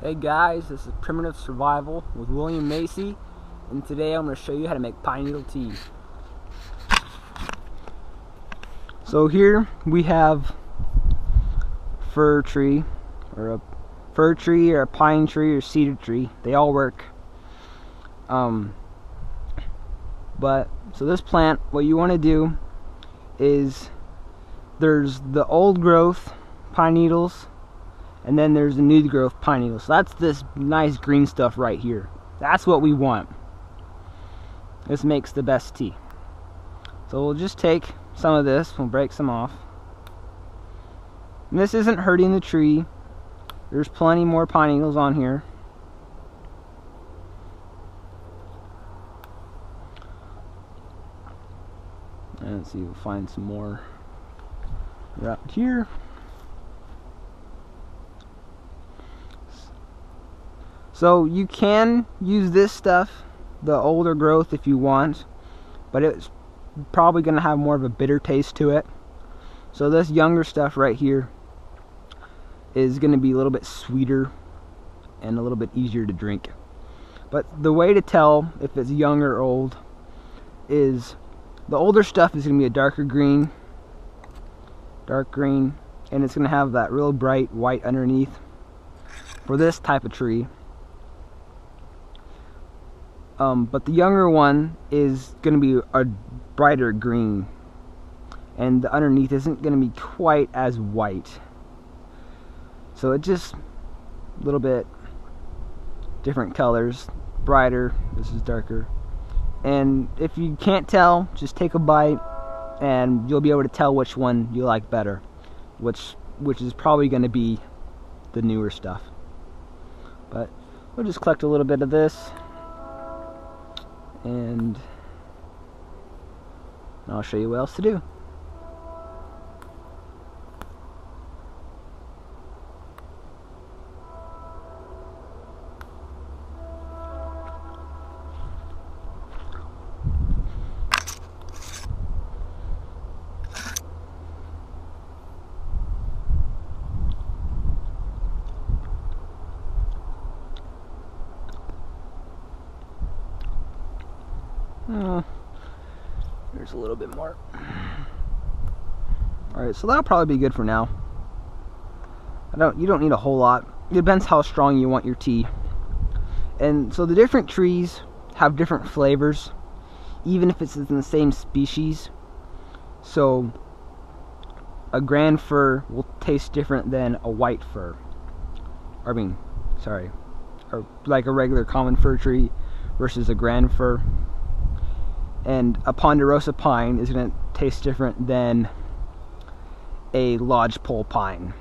Hey guys, this is Primitive Survival with William Macy, and today I'm going to show you how to make pine needle tea. So here we have fir tree, or a fir tree, or a pine tree, or cedar tree. They all work. So this plant, what you want to do is, there's the old growth pine needles, and then there's the new growth pine needles. So that's this nice green stuff right here. That's what we want. This makes the best tea. So we'll just take some of this, we'll break some off. And this isn't hurting the tree. There's plenty more pine needles on here. And let's see, we'll find some more right here. So you can use this stuff, the older growth, if you want, but it's probably going to have more of a bitter taste to it. So this younger stuff right here is going to be a little bit sweeter and a little bit easier to drink. But the way to tell if it's young or old is the older stuff is going to be a dark green, and it's going to have that real bright white underneath for this type of tree. But the younger one is going to be a brighter green, and the underneath isn't going to be quite as white. So it's just a little bit different colors, brighter, this is darker. And if you can't tell, just take a bite and you'll be able to tell which one you like better, which is probably going to be the newer stuff. But we'll just collect a little bit of this, and I'll show you what else to do. There's a little bit more. Alright, so that'll probably be good for now. You don't need a whole lot. It depends how strong you want your tea. And so the different trees have different flavors, even if it's in the same species. So a grand fir will taste different than a white fir. Or like a regular common fir tree versus a grand fir. And a ponderosa pine is going to taste different than a lodgepole pine.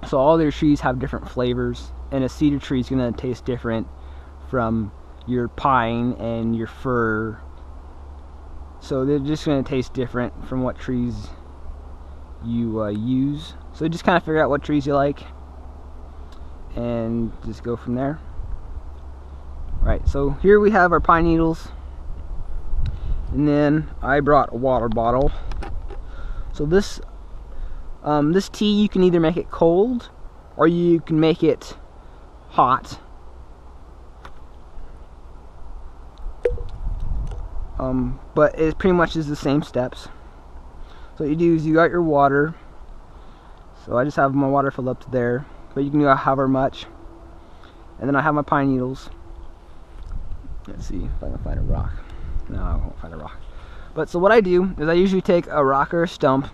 So all their trees have different flavors, and a cedar tree is going to taste different from your pine and your fir. So they're just going to taste different from what trees you use. So just kind of figure out what trees you like and just go from there. Right, so here we have our pine needles. And then I brought a water bottle. So this tea, you can either make it cold or you can make it hot. But it pretty much is the same steps. So what you do is you got your water. So I just have my water filled up to there, but you can do however much. And then I have my pine needles. Let's see if I can find a rock. No, I won't find a rock. But so what I do is I usually take a rock or a stump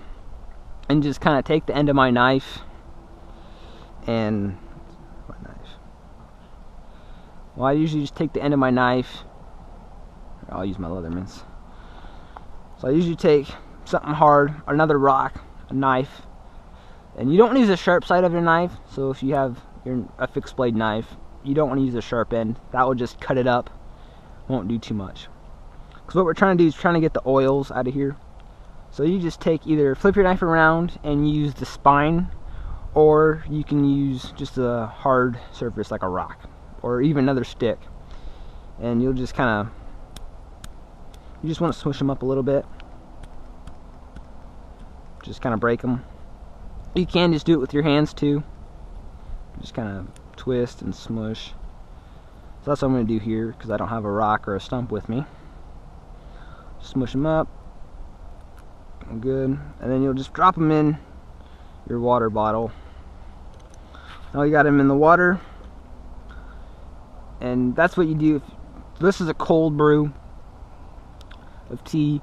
and just kind of take the end of my knife and I usually just take the end of my knife. I'll use my Leathermans. So I usually take something hard, another rock, a knife, and you don't want to use the sharp side of your knife. So if you have a fixed blade knife, you don't want to use the sharp end. That will just cut it up. Won't do too much. Because what we're trying to do is trying to get the oils out of here. So you just flip your knife around and use the spine, or you can use just a hard surface like a rock, or even another stick. And you'll just kind of, you just want to smush them up a little bit. Just kind of break them. You can just do it with your hands too. Just kind of twist and smush. So that's what I'm going to do here, because I don't have a rock or a stump with me. Smush them up. Good. And then you'll just drop them in your water bottle. Now you got them in the water. And that's what you do. If this is a cold brew of tea,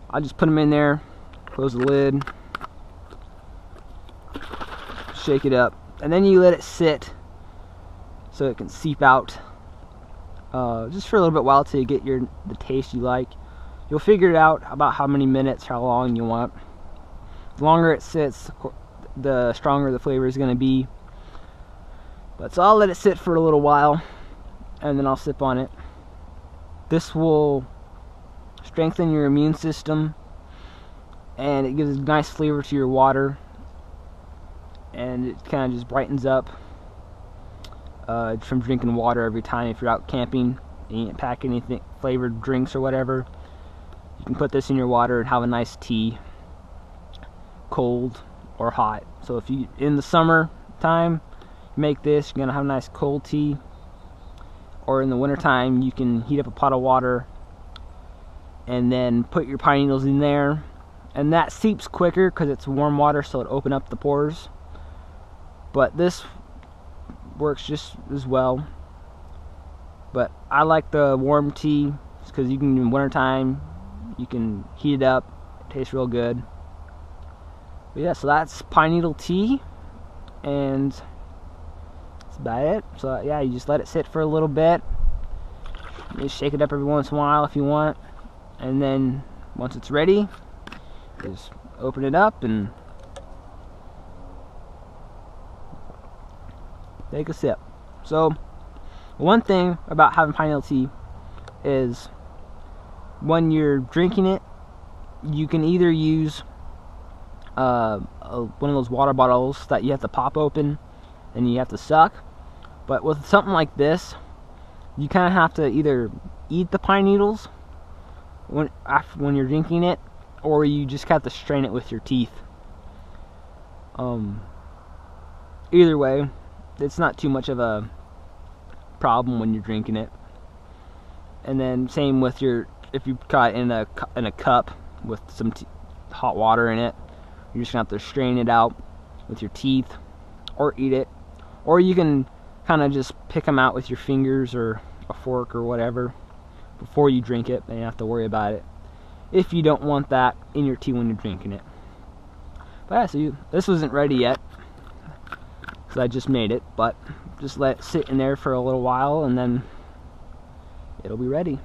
I just put them in there, close the lid, shake it up, and then you let it sit so it can seep out just for a little bit while till you get the taste you like. You'll figure it out about how many minutes, how long you want. The longer it sits, the stronger the flavor is going to be. But so I'll let it sit for a little while, and then I'll sip on it. This will strengthen your immune system, and it gives a nice flavor to your water, and it kind of just brightens up from drinking water every time. If you're out camping and you didn't pack anything, flavored drinks or whatever, you can put this in your water and have a nice tea, cold or hot. So if you, in the summer time, make this, you're gonna have a nice cold tea. Or in the winter time, you can heat up a pot of water and then put your pine needles in there, and that seeps quicker because it's warm water, so it open up the pores. But this works just as well. But I like the warm tea because you can, in winter time, you can heat it up. It tastes real good. But yeah, so that's pine needle tea, and that's about it. So yeah, you just let it sit for a little bit. You shake it up every once in a while if you want, and then once it's ready, just open it up and take a sip. So one thing about having pine needle tea is when you're drinking it, you can either use one of those water bottles that you have to pop open and you have to suck. But with something like this, you kind of have to either eat the pine needles when you're drinking it, or you just have to strain it with your teeth. Either way, it's not too much of a problem when you're drinking it. And then same with if you got it in a cup with some hot water in it, you're just gonna have to strain it out with your teeth, or eat it, or you can kind of just pick them out with your fingers or a fork or whatever before you drink it, and you have to worry about it if you don't want that in your tea when you're drinking it. But yeah, so this wasn't ready yet because I just made it, but just let it sit in there for a little while and then it'll be ready.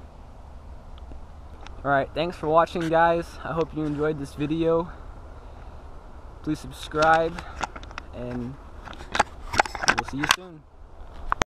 Alright, thanks for watching, guys. I hope you enjoyed this video. Please subscribe, and we'll see you soon.